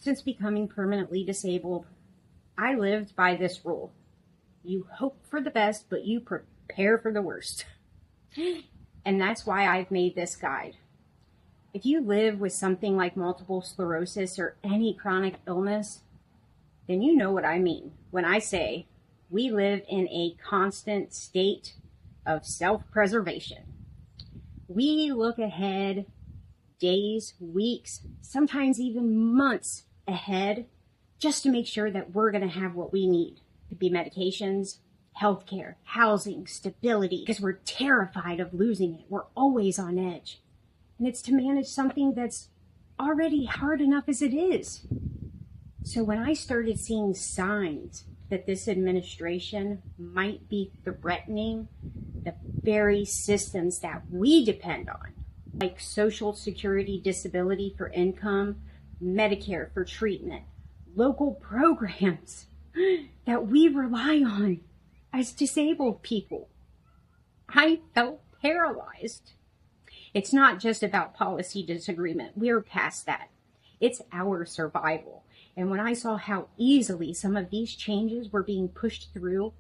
Since becoming permanently disabled, I lived by this rule. You hope for the best, but you prepare for the worst. And that's why I've made this guide. If you live with something like multiple sclerosis or any chronic illness, then you know what I mean when I say we live in a constant state of self-preservation. We look ahead days, weeks, sometimes even months ahead just to make sure that we're going to have what we need. It could be medications, healthcare, housing, stability, because we're terrified of losing it. We're always on edge. And it's to manage something that's already hard enough as it is. So when I started seeing signs that this administration might be threatening the very systems that we depend on, like Social Security disability for income, Medicare for treatment, local programs that we rely on as disabled people, I felt paralyzed. It's not just about policy disagreement. We're past that. It's our survival. And when I saw how easily some of these changes were being pushed through,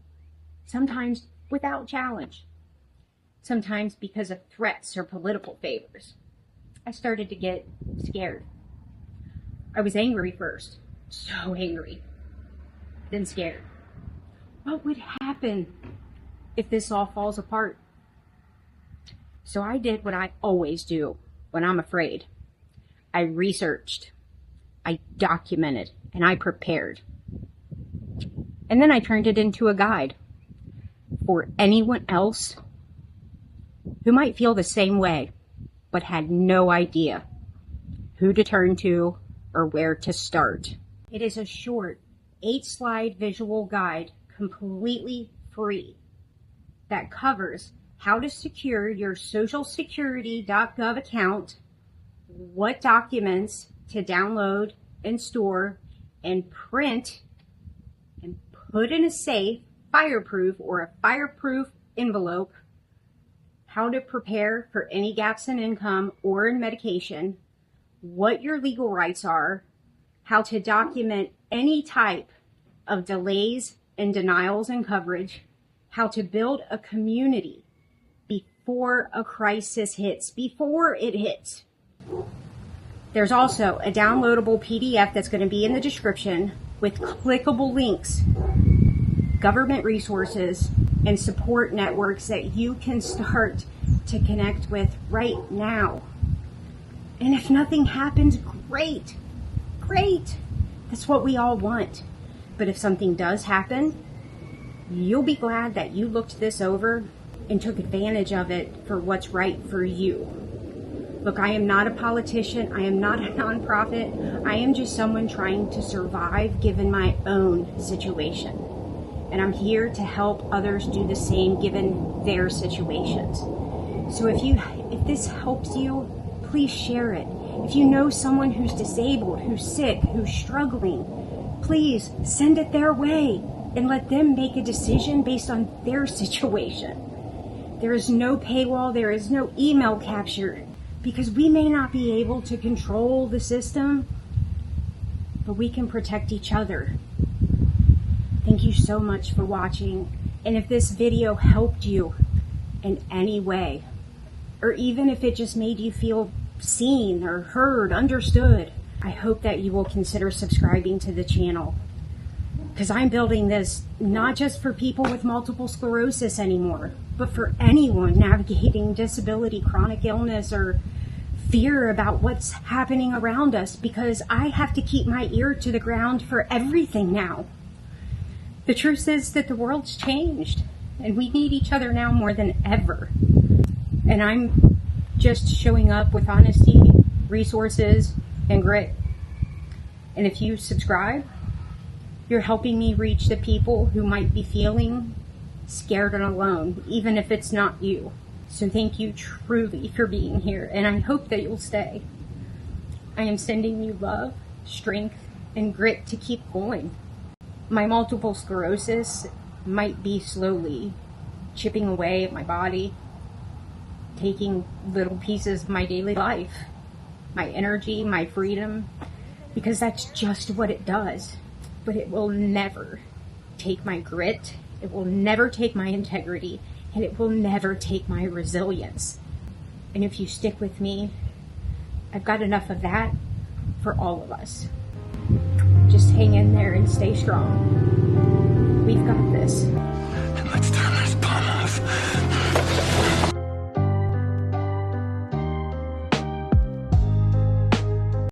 sometimes without challenge, sometimes because of threats or political favors, I started to get scared. I was angry first, so angry, then scared. What would happen if this all falls apart? So I did what I always do when I'm afraid. I researched, I documented, and I prepared. And then I turned it into a guide for anyone else who might feel the same way, but had no idea who to turn to or where to start. It is a short 8-slide visual guide, completely free, that covers how to secure your socialsecurity.gov account, what documents to download and store and print and put in a safe, fireproof, or a fireproof envelope, how to prepare for any gaps in income or in medication, what your legal rights are, how to document any type of delays and denials in coverage, how to build a community before a crisis hits, before it hits. There's also a downloadable PDF that's going to be in the description with clickable links, government resources, and support networks that you can start to connect with right now. And if nothing happens, great, great. That's what we all want. But if something does happen, you'll be glad that you looked this over and took advantage of it for what's right for you. Look, I am not a politician. I am not a nonprofit. I am just someone trying to survive given my own situation. And I'm here to help others do the same given their situations. So if this helps you, please share it. If you know someone who's disabled, who's sick, who's struggling, please send it their way and let them make a decision based on their situation. There is no paywall, there is no email capture, because we may not be able to control the system, but we can protect each other. Thank you so much for watching. And if this video helped you in any way, or even if it just made you feel seen or heard, understood, I hope that you will consider subscribing to the channel. Because I'm building this not just for people with multiple sclerosis anymore, but for anyone navigating disability, chronic illness, or fear about what's happening around us, because I have to keep my ear to the ground for everything now. The truth is that the world's changed, and we need each other now more than ever. And I'm just showing up with honesty, resources, and grit. And if you subscribe, you're helping me reach the people who might be feeling scared and alone, even if it's not you. So thank you truly for being here, and I hope that you'll stay. I am sending you love, strength, and grit to keep going. My multiple sclerosis might be slowly chipping away at my body, taking little pieces of my daily life, my energy, my freedom, because that's just what it does. But it will never take my grit, it will never take my integrity, and it will never take my resilience. And if you stick with me, I've got enough of that for all of us. Just hang in there and stay strong. We've got this.